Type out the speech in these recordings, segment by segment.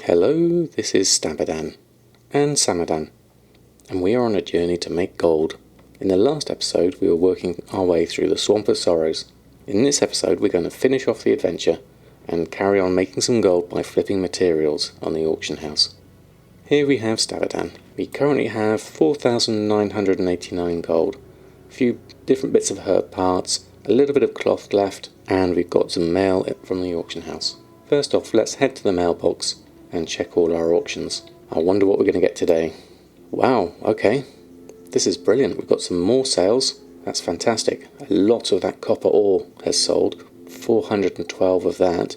Hello, this is Samadan and Samadan, and we are on a journey to make gold. In the last episode, we were working our way through the Swamp of Sorrows. In this episode, we're going to finish off the adventure and carry on making some gold by flipping materials on the auction house. Here we have Samadan. We currently have 4,989 gold, a few different bits of herb parts, a little bit of cloth left, and we've got some mail from the auction house. First off, let's head to the mailbox and check all our auctions. I wonder what we're going to get today. Wow, okay. This is brilliant. We've got some more sales. That's fantastic. A lot of that copper ore has sold. 412 of that.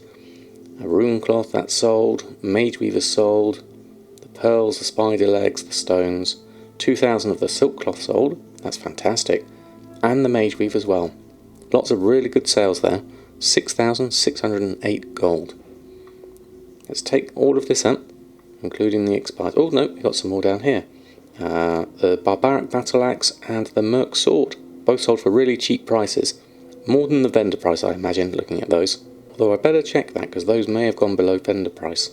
A rune cloth, that's sold. Mage weaver sold. The pearls, the spider legs, the stones. 2,000 of the silk cloth sold. That's fantastic. And the mage weave as well. Lots of really good sales there. 6,608 gold. Let's take all of this up, including the expired. Oh no, we've got some more down here. The barbaric battle axe and the merc sword, both sold for really cheap prices. More than the vendor price, I imagine, looking at those. Although I better check that, because those may have gone below vendor price.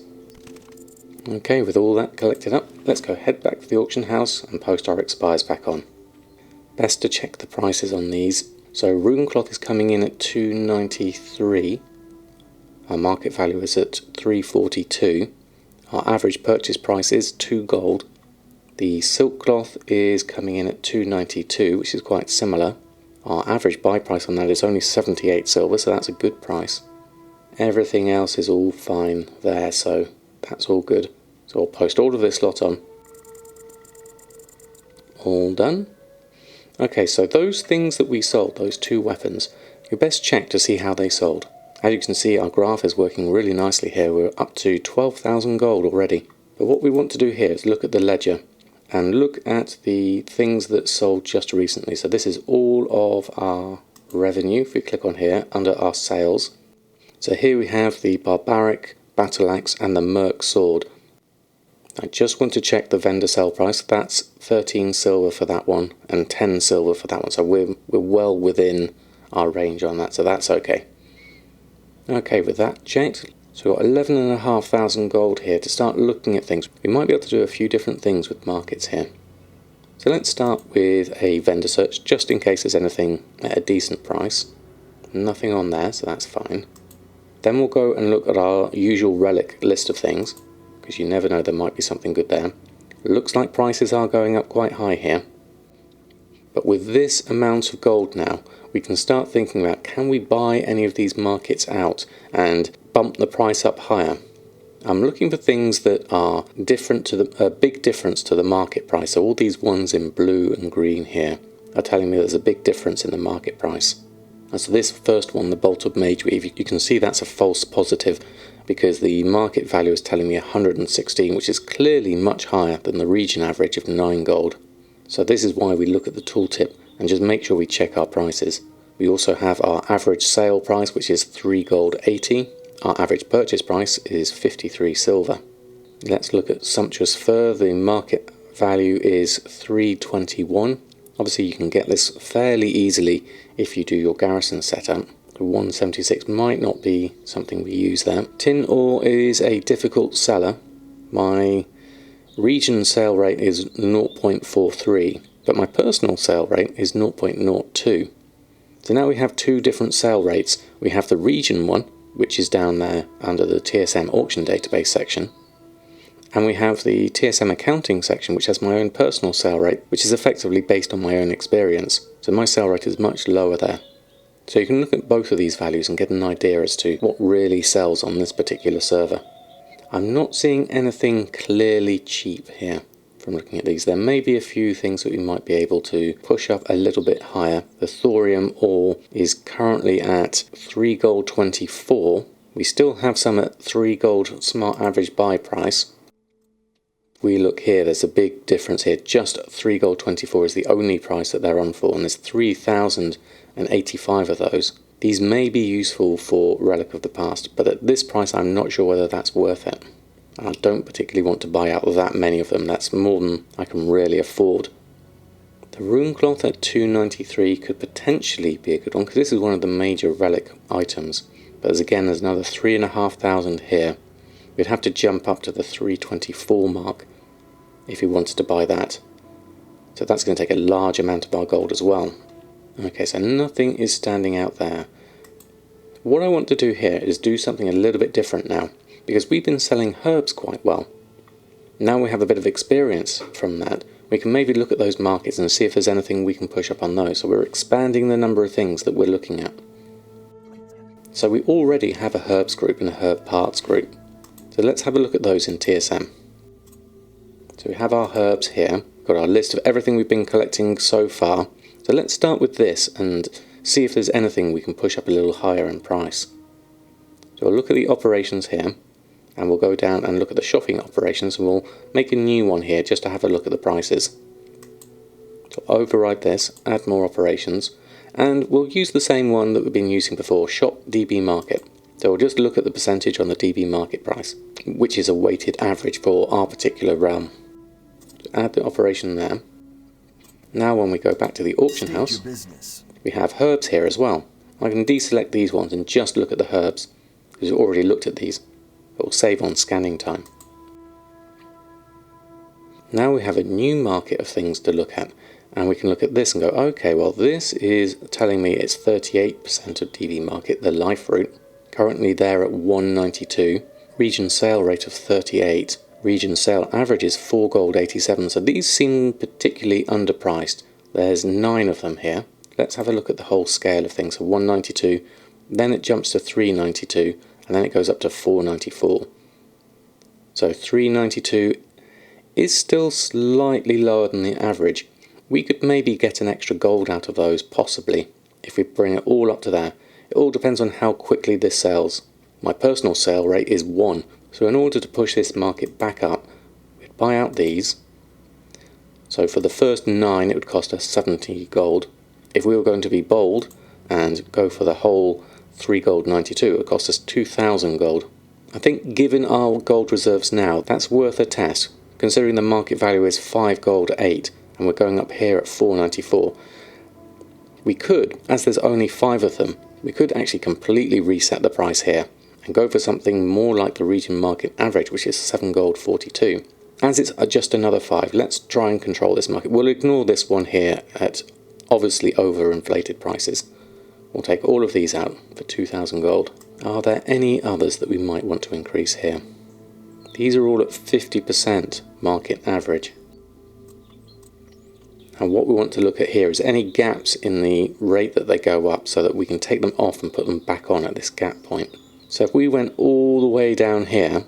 Okay, with all that collected up, let's go head back to the auction house and post our expires back on. Best to check the prices on these. So rune cloth is coming in at 293. Our market value is at 342. Our average purchase price is 2 gold. The silk cloth is coming in at 292, which is quite similar. Our average buy price on that is only 78 silver, so that's a good price. Everything else is all fine there, so that's all good. So I'll post all of this lot on. All done. Okay, so those things that we sold, those 2 weapons, you best check to see how they sold. As you can see, our graph is working really nicely here. We're up to 12,000 gold already. But what we want to do here is look at the ledger and look at the things that sold just recently. So this is all of our revenue. If we click on here under our sales. So here we have the barbaric battle axe and the merc sword. I just want to check the vendor sell price. That's 13 silver for that one and 10 silver for that one. So we're well within our range on that, so that's okay. Okay, with that checked, so we've got 11,500 gold here to start looking at things. We might be able to do a few different things with markets here. So let's start with a vendor search, just in case there's anything at a decent price. Nothing on there, so that's fine. Then we'll go and look at our usual relic list of things, because you never know, there might be something good there. Looks like prices are going up quite high here. But with this amount of gold now, we can start thinking about, can we buy any of these markets out and bump the price up higher? I'm looking for things that are different to a big difference to the market price. So all these ones in blue and green here are telling me there's a big difference in the market price. And so this first one, the Bolt of Mage Weave, you can see that's a false positive because the market value is telling me 116, which is clearly much higher than the region average of 9 gold. So this is why we look at the tooltip and just make sure we check our prices. We also have our average sale price, which is 3 gold 80. Our average purchase price is 53 silver. Let's look at sumptuous fur. The market value is 321. Obviously you can get this fairly easily if you do your garrison setup. 176 might not be something we use there. Tin ore is a difficult seller. My region sale rate is 0.43, but my personal sale rate is 0.02. So now we have 2 different sale rates. We have the region one, which is down there under the TSM auction database section, and we have the TSM accounting section, which has my own personal sale rate, which is effectively based on my own experience. So my sale rate is much lower there. So you can look at both of these values and get an idea as to what really sells on this particular server. I'm not seeing anything clearly cheap here from looking at these. There may be a few things that we might be able to push up a little bit higher. The thorium ore is currently at 3 gold 24. We still have some at 3 gold smart average buy price. We look here, there's a big difference here. Just 3 gold 24 is the only price that they're on for, and there's 3,085 of those. These may be useful for Relic of the Past, but at this price I'm not sure whether that's worth it. I don't particularly want to buy out that many of them. That's more than I can really afford. The rune cloth at 293 could potentially be a good one, because this is one of the major relic items. But there's another 3,500 here. We we'd have to jump up to the 324 mark if we wanted to buy that. So that's going to take a large amount of our gold as well. Okay, so nothing is standing out there. What I want to do here is do something a little bit different now, because we've been selling herbs quite well. Now we have a bit of experience from that, we can maybe look at those markets and see if there's anything we can push up on those. So we're expanding the number of things that we're looking at. So we already have a herbs group and a herb parts group. So let's have a look at those in TSM. So we have our herbs here, got our list of everything we've been collecting so far. So let's start with this and see if there's anything we can push up a little higher in price. So we'll look at the operations here, and we'll go down and look at the shopping operations, and we'll make a new one here just to have a look at the prices. So override this, add more operations, and we'll use the same one that we've been using before, shop DB market. So we'll just look at the percentage on the DB market price, which is a weighted average for our particular realm. Add the operation there. Now when we go back to the auction house, we have herbs here as well. I can deselect these ones and just look at the herbs, because we've already looked at these. It will save on scanning time. Now we have a new market of things to look at, and we can look at this and go, okay, well this is telling me it's 38% of DB market, the life route. Currently they're at 192, region sale rate of 38, region sale average is 4 gold 87, so these seem particularly underpriced. There's 9 of them here. Let's have a look at the whole scale of things. So 192, then it jumps to 392, and then it goes up to 494. So 392 is still slightly lower than the average. We could maybe get an extra gold out of those, possibly, if we bring it all up to there. It all depends on how quickly this sells. My personal sale rate is 1, so in order to push this market back up, we'd buy out these. So for the first 9 it would cost us 70 gold. If we were going to be bold and go for the whole 3 gold 92, it would cost us 2,000 gold. I think given our gold reserves now, that's worth a test, considering the market value is 5 gold 8, and we're going up here at 494. We could, as there's only 5 of them, we could actually completely reset the price here and go for something more like the region market average, which is 7 gold 42. As it's just another 5, let's try and control this market. We'll ignore this one here at obviously overinflated prices. We'll take all of these out for 2,000 gold. Are there any others that we might want to increase here? These are all at 50% market average. And what we want to look at here is any gaps in the rate that they go up, so that we can take them off and put them back on at this gap point. So if we went all the way down here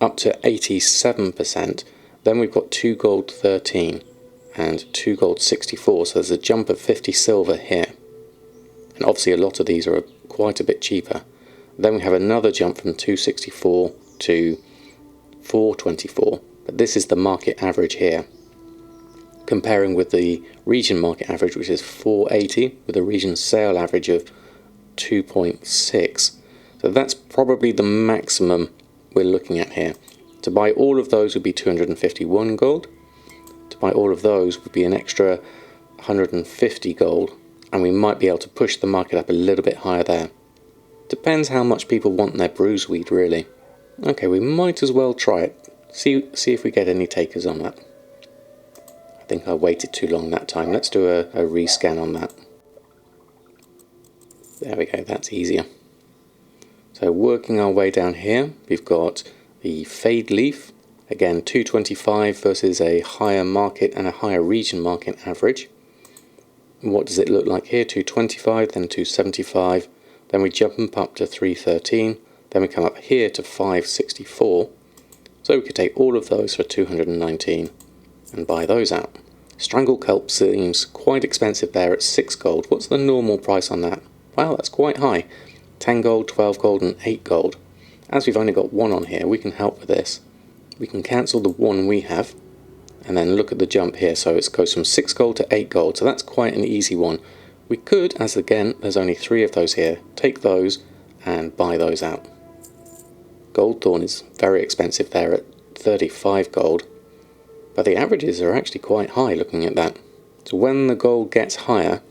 up to 87%, then we've got 2 gold 13 and 2 gold 64, so there's a jump of 50 silver here. And obviously a lot of these are quite a bit cheaper. Then we have another jump from 264 to 424, but this is the market average here, comparing with the region market average, which is 480, with a region sale average of 2.6. So that's probably the maximum we're looking at here. To buy all of those would be 251 gold. To buy all of those would be an extra 150 gold, and we might be able to push the market up a little bit higher there. Depends how much people want their bruiseweed, really. Okay, we might as well try it. See if we get any takers on that. I think I waited too long that time. Let's do a rescan on that. There we go, that's easier. So working our way down here, we've got the fade leaf. Again, 225 versus a higher market and a higher region market average. What does it look like here? 225, then 275, then we jump up to 313, then we come up here to 564. So we could take all of those for 219 and buy those out. Strangle kelp seems quite expensive there at 6 gold. What's the normal price on that? Wow, that's quite high. 10 gold, 12 gold and 8 gold. As we've only got 1 on here, we can help with this. We can cancel the 1 we have and then look at the jump here. So it goes from 6 gold to 8 gold, so that's quite an easy one. We could, as again there's only 3 of those here, take those and buy those out. Goldthorn is very expensive there at 35 gold, but the averages are actually quite high looking at that. So when the gold gets higher,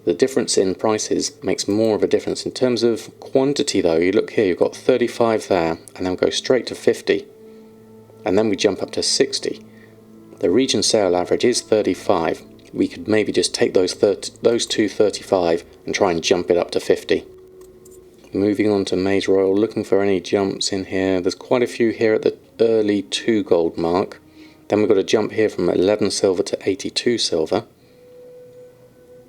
The difference in prices makes more of a difference. In terms of quantity though, you look here, you've got 35 there, and then we go straight to 50, and then we jump up to 60. The region sale average is 35. We could maybe just take those two 35 and try and jump it up to 50. Moving on to Maize Royal, looking for any jumps in here. There's quite a few here at the early 2 gold mark. Then we've got a jump here from 11 silver to 82 silver.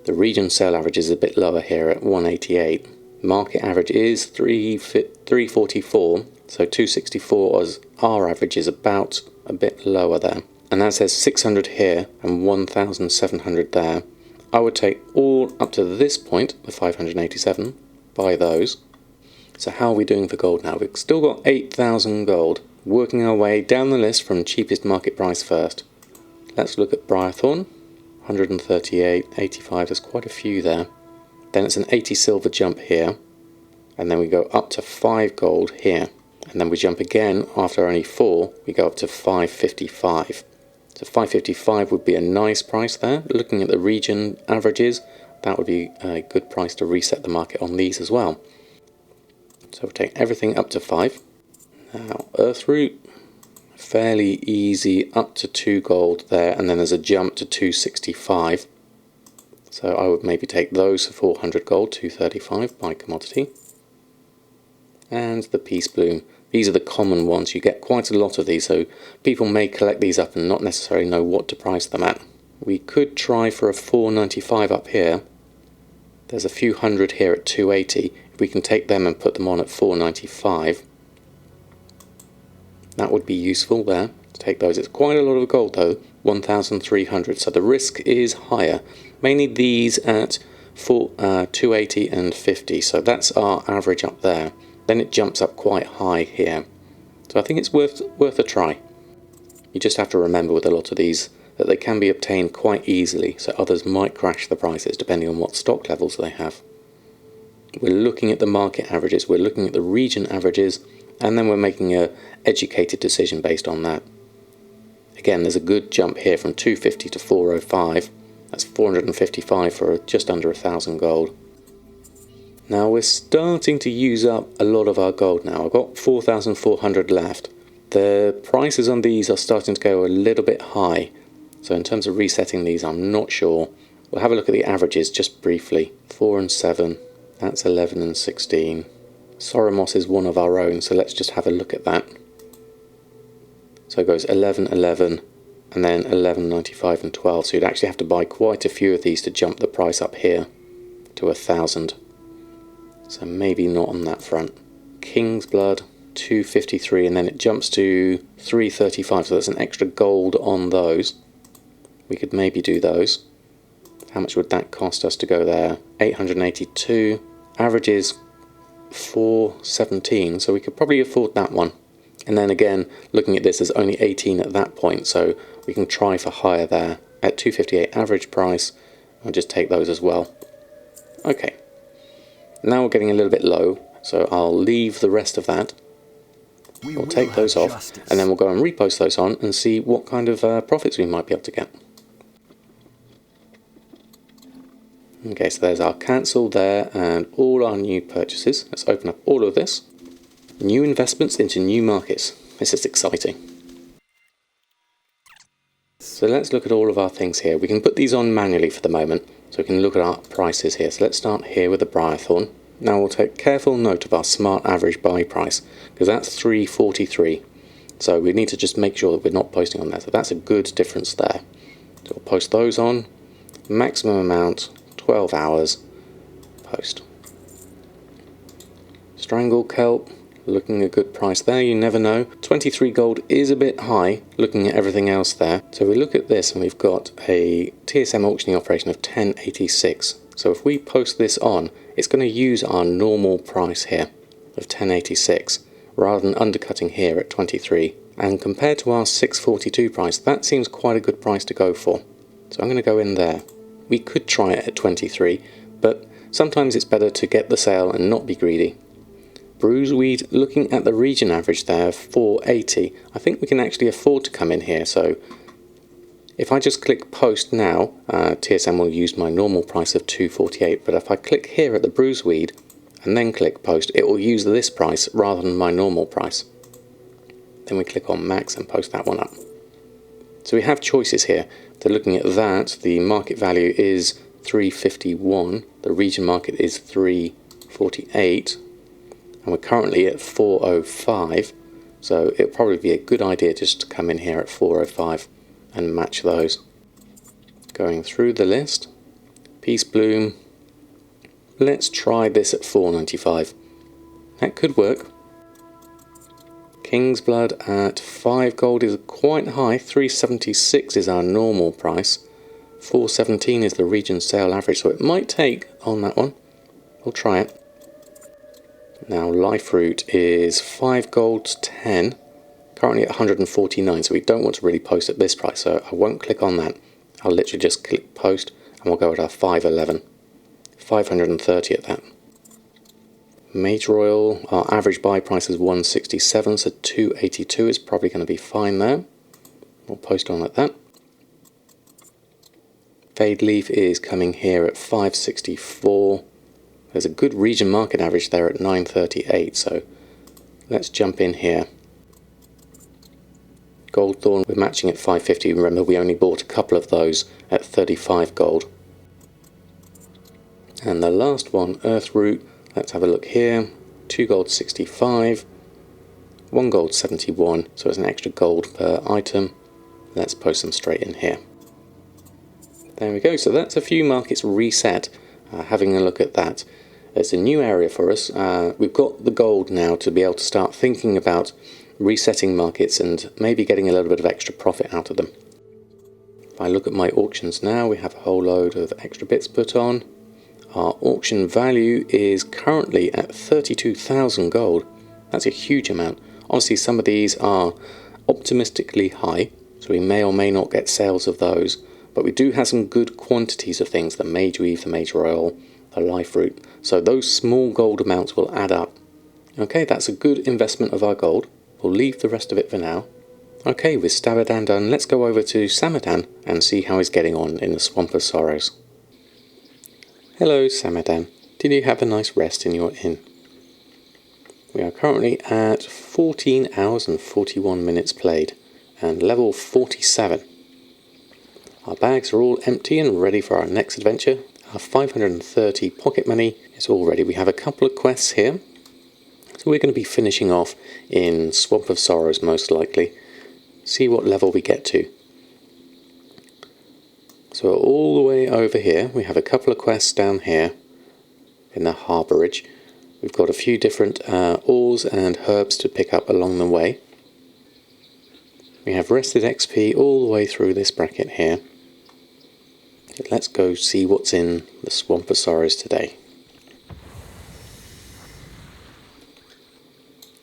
The region sale average is a bit lower here at 188. Market average is 344, so 264 as our average is about a bit lower there. And that says 600 here and 1,700 there. I would take all up to this point, the 587, buy those. So how are we doing for gold now? We've still got 8,000 gold, working our way down the list from cheapest market price first. Let's look at Briarthorn, 138, 85, there's quite a few there. Then it's an 80 silver jump here, and then we go up to 5 gold here. And then we jump again, after only 4, we go up to 555. So 555 would be a nice price there. Looking at the region averages, that would be a good price to reset the market on these as well. So we'll take everything up to 5. Now Earthroot, fairly easy, up to 2 gold there, and then there's a jump to 265. So I would maybe take those for 400 gold, 235 by commodity. And the Peace Bloom. These are the common ones. You get quite a lot of these, so people may collect these up and not necessarily know what to price them at. We could try for a 495 up here. There's a few hundred here at 280. If we can take them and put them on at 495, that would be useful there. To take those. It's quite a lot of gold though, 1,300. So the risk is higher. Mainly these at 280 and 50. So that's our average up there. Then it jumps up quite high here. So I think it's worth a try. You just have to remember with a lot of these that they can be obtained quite easily, so others might crash the prices depending on what stock levels they have. We're looking at the market averages, we're looking at the region averages, and then we're making an educated decision based on that. Again, there's a good jump here from 250 to 405. That's 455 for just under 1,000 gold. Now we're starting to use up a lot of our gold now. I've got 4,400 left. The prices on these are starting to go a little bit high. So in terms of resetting these, I'm not sure. We'll have a look at the averages just briefly. 4 and 7, that's 11 and 16. Soramos is one of our own, so let's just have a look at that. So it goes 11, 11, and then 11, 95 and 12. So you'd actually have to buy quite a few of these to jump the price up here to 1,000. So maybe not on that front. King's Blood, 253, and then it jumps to 335, so there's an extra gold on those. We could maybe do those. How much would that cost us to go there? 882. Average is 417, so we could probably afford that one. And then again, looking at this, there's only 18 at that point, so we can try for higher there. At 258 average price, I'll just take those as well. Okay. Now we're getting a little bit low, so I'll leave the rest of that. We'll take those off, and then we'll go and repost those on and see what kind of profits we might be able to get. Okay, so there's our cancel there and all our new purchases. Let's open up all of this. New investments into new markets. This is exciting. So let's look at all of our things here. We can put these on manually for the moment, so we can look at our prices here. So let's start here with the Briarthorn. Now we'll take careful note of our smart average buy price, because that's 343. So we need to just make sure that we're not posting on that. So that's a good difference there. So we'll post those on. Maximum amount, 12 hours. Post. Strangle Kelp, looking a good price there, you never know. 23 gold is a bit high, looking at everything else there. So we look at this and we've got a TSM auctioning operation of 1086. So if we post this on, it's going to use our normal price here of 1086, rather than undercutting here at 23. And compared to our 642 price, that seems quite a good price to go for. So I'm going to go in there. We could try it at 23, but sometimes it's better to get the sale and not be greedy. Bruiseweed, looking at the region average there, 480. I think we can actually afford to come in here, so If I just click post now, TSM will use my normal price of 248, but if I click here at the bruiseweed and then click post, it will use this price rather than my normal price. Then we click on max and post that one up. So we have choices here. So looking at that, the market value is 351, the region market is 348, and we're currently at 405, so it'll probably be a good idea just to come in here at 405 and match those. Going through the list, Peace Bloom, let's try this at 495. That could work. King's Blood at 5 gold is quite high. 376 is our normal price. 417 is the region sale average, so it might take on that one. We'll try it. Now Life Root is 5 gold to 10. Currently at 149, so we don't want to really post at this price, so I won't click on that. I'll literally just click post and we'll go at our 511. 530 at that. Major Oil, our average buy price is 167, so 282 is probably going to be fine there. We'll post on at that. Fade Leaf is coming here at 564. There's a good region market average there at 938, so let's jump in here. Goldthorn, we're matching at 550. Remember, we only bought a couple of those at 35 gold. And the last one, Earth Root, let's have a look here. 2 gold 65, 1 gold 71, so it's an extra gold per item. Let's post them straight in here. There we go, so that's a few markets reset. Having a look at that. It's a new area for us. We've got the gold now to be able to start thinking about resetting markets and maybe getting a little bit of extra profit out of them. If I look at my auctions now, we have a whole load of extra bits put on. Our auction value is currently at 32,000 gold. That's a huge amount. Obviously some of these are optimistically high, so we may or may not get sales of those, but we do have some good quantities of things, the Mage Weave, the Major Oil, the Life Root, so those small gold amounts will add up. Okay, that's a good investment of our gold. We'll leave the rest of it for now. Okay, with Samadan done, let's go over to Samadan and see how he's getting on in the Swamp of Sorrows. Hello Samadan, did you have a nice rest in your inn? We are currently at 14 hours and 41 minutes played, and level 47. Our bags are all empty and ready for our next adventure. Our 530 pocket money is all ready. We have a couple of quests here. So we're going to be finishing off in Swamp of Sorrows most likely. See what level we get to. So all the way over here we have a couple of quests down here in the harbourage. We've got a few different ores and herbs to pick up along the way. We have rested XP all the way through this bracket here. Let's go see what's in the Swamp of Sorrows today.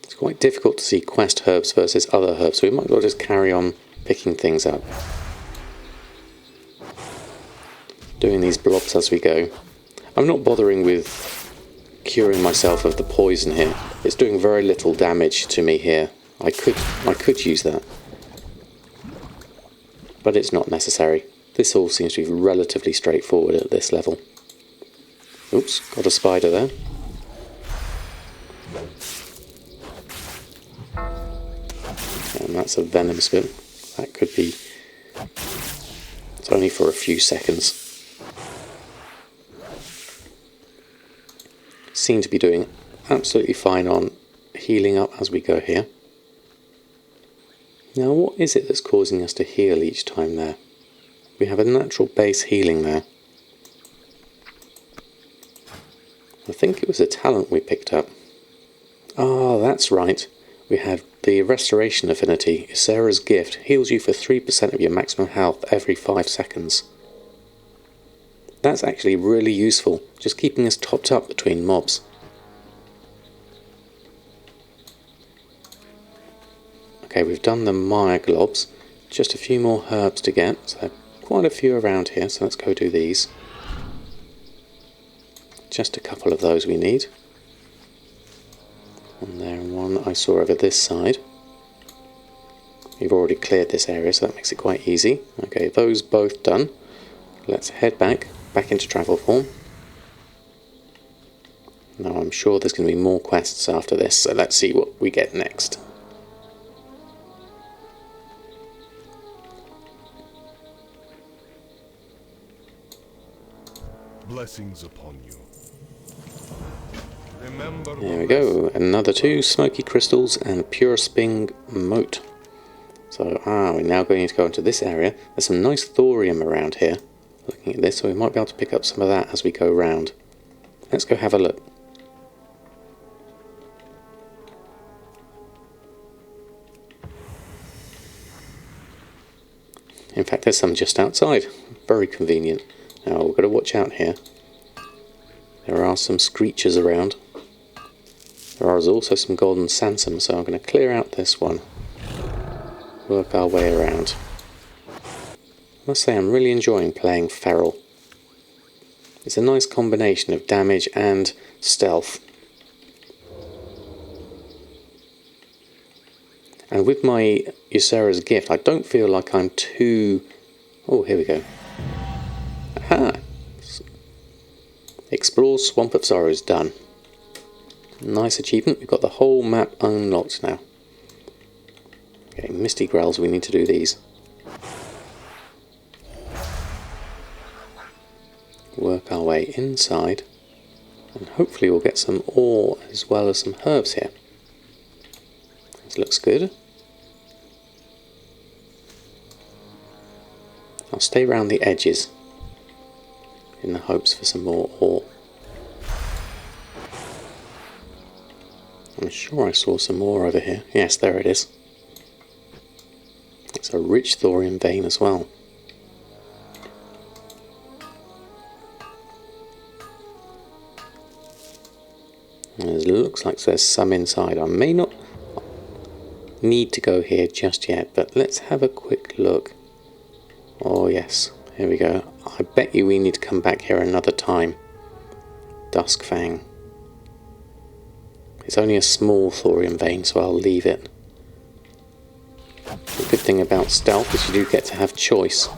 It's quite difficult to see quest herbs versus other herbs, so we might as well just carry on picking things up. Doing these blobs as we go. I'm not bothering with curing myself of the poison here. It's doing very little damage to me here. I could use that, but it's not necessary. This all seems to be relatively straightforward at this level. Oops, got a spider there. And that's a venom spin. That could be... It's only for a few seconds. Seem to be doing absolutely fine on healing up as we go here. Now what is it that's causing us to heal each time there? We have a natural base healing there. I think it was a talent we picked up. Ah, that's right. We had the Restoration Affinity. Sarah's Gift heals you for 3% of your maximum health every 5 seconds. That's actually really useful, just keeping us topped up between mobs. Okay, we've done the Mire Globs. Just a few more herbs to get, so quite a few around here, so let's go do these. Just a couple of those we need. One there and one I saw over this side. You've already cleared this area, so that makes it quite easy. Okay, those both done. Let's head back into travel form. Now I'm sure there's going to be more quests after this, so let's see what we get next. Blessings upon you. Remember there we go, another 2 smoky crystals and a pure spring mote. So, we're now going to go into this area. There's some nice thorium around here. Looking at this, so we might be able to pick up some of that as we go round. Let's go have a look. In fact, there's some just outside. Very convenient. Now, we've got to watch out here. There are some screechers around. There is also some golden sansom, so I'm going to clear out this one. Work our way around. I must say I'm really enjoying playing Feral. It's a nice combination of damage and stealth. And with my Ysera's gift, I don't feel like I'm too... Oh, here we go. Aha! Explore Swamp of Sorrows done. Nice achievement. We've got the whole map unlocked now. Okay, Misty Growls, we need to do these. Work our way inside. And hopefully we'll get some ore as well as some herbs here. This looks good. I'll stay around the edges in the hopes for some more ore. I'm sure I saw some more over here. Yes, there it is. It's a rich thorium vein as well. And it looks like there's some inside. I may not need to go here just yet, but let's have a quick look. Oh yes, here we go. I bet you we need to come back here another time. Duskfang. It's only a small thorium vein, so I'll leave it. The good thing about stealth is you do get to have choice.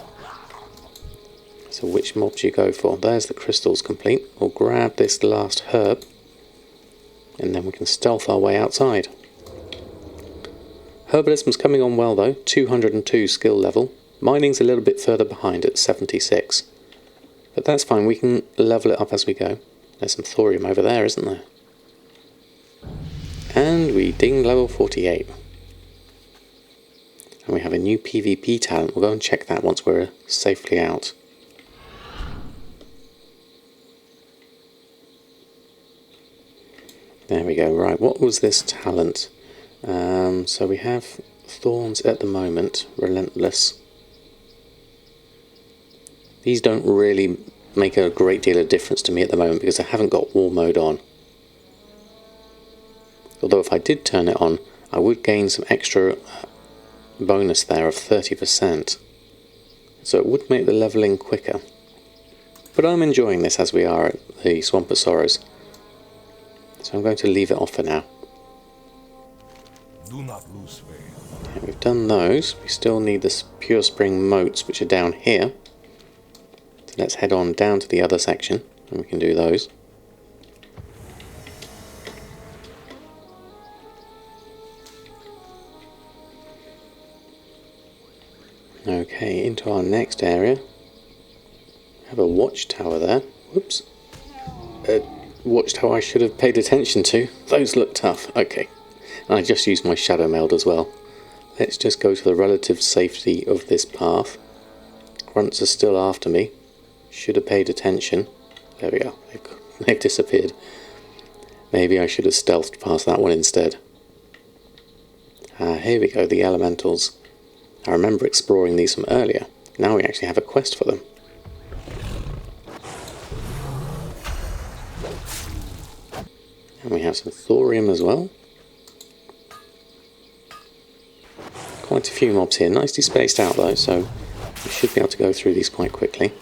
So which mobs you go for. There's the crystals complete. We'll grab this last herb, and then we can stealth our way outside. Herbalism's coming on well though, 202 skill level. Mining's a little bit further behind at 76. But that's fine, we can level it up as we go. There's some thorium over there, isn't there? And we ding level 48. And we have a new PvP talent. We'll go and check that once we're safely out. There we go. Right, what was this talent? So we have Thorns at the moment, Relentless. These don't really make a great deal of difference to me at the moment because I haven't got War Mode on. Although if I did turn it on, I would gain some extra bonus there of 30%. So it would make the levelling quicker. But I'm enjoying this as we are at the Swamp of Sorrows. So I'm going to leave it off for now. Do not lose faith. Okay, we've done those. We still need the Pure Spring Motes, which are down here. So let's head on down to the other section, and we can do those. Okay, into our next area. We have a watchtower there. Whoops. Watchtower I should have paid attention to. Those look tough. Okay. And I just used my shadow meld as well. Let's just go to the relative safety of this path. Grunts are still after me. Should have paid attention. There we go. They've disappeared. Maybe I should have stealthed past that one instead. Here we go, the elementals. I remember exploring these from earlier. Now we actually have a quest for them. And we have some thorium as well. Quite a few mobs here, nicely spaced out though, so we should be able to go through these quite quickly.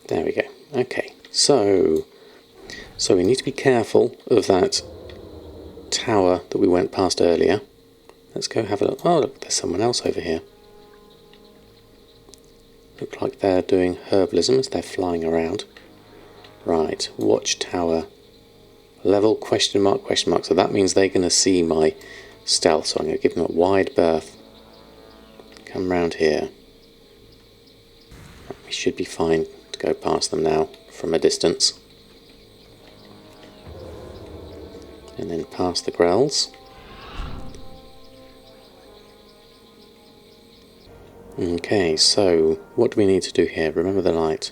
There we go. Okay, so So we need to be careful of that tower that we went past earlier. Let's go have a look. Oh look, there's someone else over here. Look like they're doing herbalism as they're flying around. Right, watchtower. Level question mark question mark. So that means they're going to see my stealth. So I'm going to give them a wide berth. Come round here. We should be fine to go past them now from a distance. And then past the grells. Okay, so what do we need to do here? Remember the light.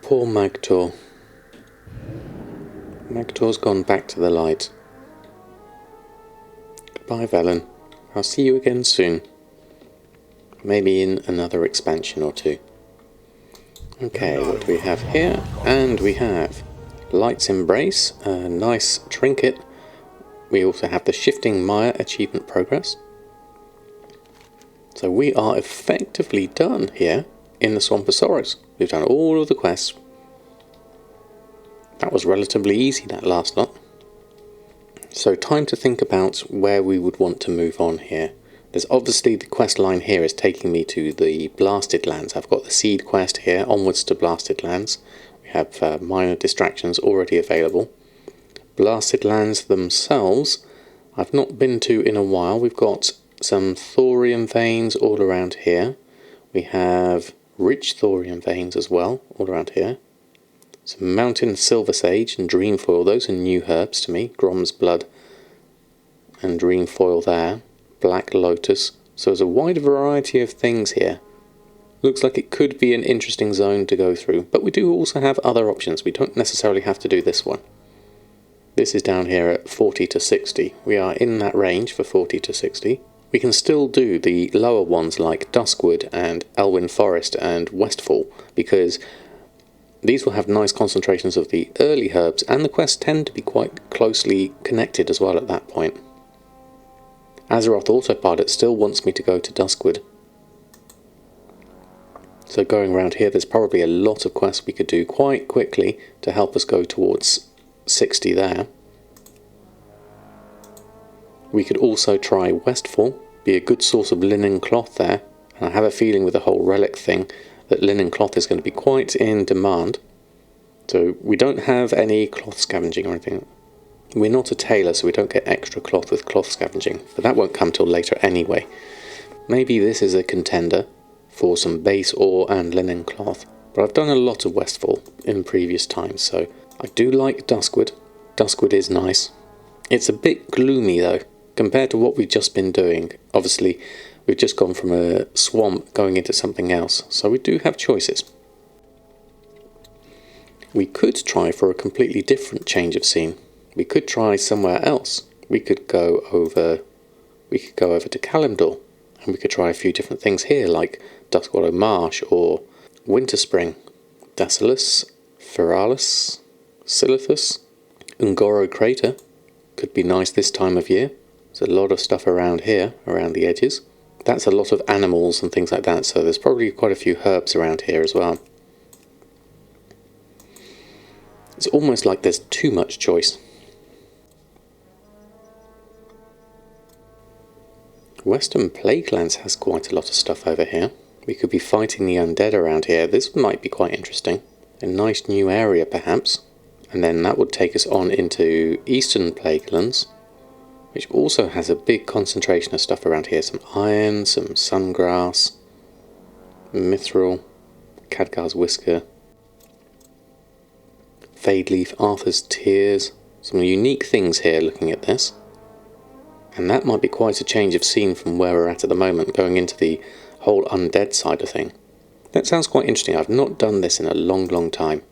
Poor Magtor. Magtor's gone back to the light. Goodbye, Velen. I'll see you again soon. Maybe in another expansion or two. Okay, what do we have here? And we have Light's Embrace, a nice trinket. We also have the Shifting Mire achievement progress. So we are effectively done here in the Swamposaurus. We've done all of the quests. That was relatively easy, that last lot. So time to think about where we would want to move on here. There's obviously the quest line here is taking me to the Blasted Lands. I've got the seed quest here, onwards to Blasted Lands. We have minor distractions already available. Blasted Lands themselves, I've not been to in a while. We've got some thorium veins all around here. We have rich thorium veins as well, all around here. Some mountain silver sage and dreamfoil. Those are new herbs to me. Grom's blood and dreamfoil there. Black lotus. So there's a wide variety of things here. Looks like it could be an interesting zone to go through, but we do also have other options. We don't necessarily have to do this one. This is down here at 40 to 60. We are in that range for 40 to 60. We can still do the lower ones like Duskwood and Elwyn Forest and Westfall, because these will have nice concentrations of the early herbs, and the quests tend to be quite closely connected as well at that point. Azeroth Autopilot still wants me to go to Duskwood. So going around here, there's probably a lot of quests we could do quite quickly to help us go towards 60 there. We could also try Westfall, be a good source of linen cloth there, and I have a feeling with the whole relic thing that linen cloth is going to be quite in demand. So we don't have any cloth scavenging or anything. We're not a tailor, so we don't get extra cloth with cloth scavenging, but that won't come till later anyway. Maybe this is a contender for some base ore and linen cloth, but I've done a lot of Westfall in previous times, so I do like Duskwood. Duskwood is nice. It's a bit gloomy though, compared to what we've just been doing. Obviously, we've just gone from a swamp going into something else, so we do have choices. We could try for a completely different change of scene. We could try somewhere else. We could go over to Kalimdor, and we could try a few different things here, like Duskwallow Marsh or Winterspring, Dassalus, Feralis, Silithus, Ungoro Crater. Could be nice this time of year. There's a lot of stuff around here, around the edges. That's a lot of animals and things like that, so there's probably quite a few herbs around here as well. It's almost like there's too much choice. Western Plaguelands has quite a lot of stuff over here. We could be fighting the undead around here. This might be quite interesting. A nice new area perhaps. And then that would take us on into Eastern Plaguelands, which also has a big concentration of stuff around here. Some iron, some sungrass, mithril, Khadgar's Whisker, Fade Leaf, Arthur's Tears. Some unique things here looking at this. And that might be quite a change of scene from where we're at the moment, going into the whole undead side of thing. That sounds quite interesting. I've not done this in a long, long time.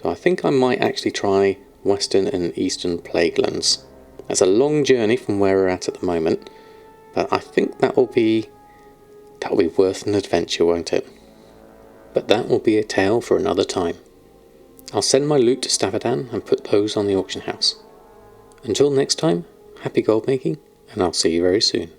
So I think I might actually try Western and Eastern Plaguelands. That's a long journey from where we're at the moment, but I think that'll be worth an adventure, won't it? But that will be a tale for another time. I'll send my loot to Samadan and put those on the auction house. Until next time, happy gold making, and I'll see you very soon.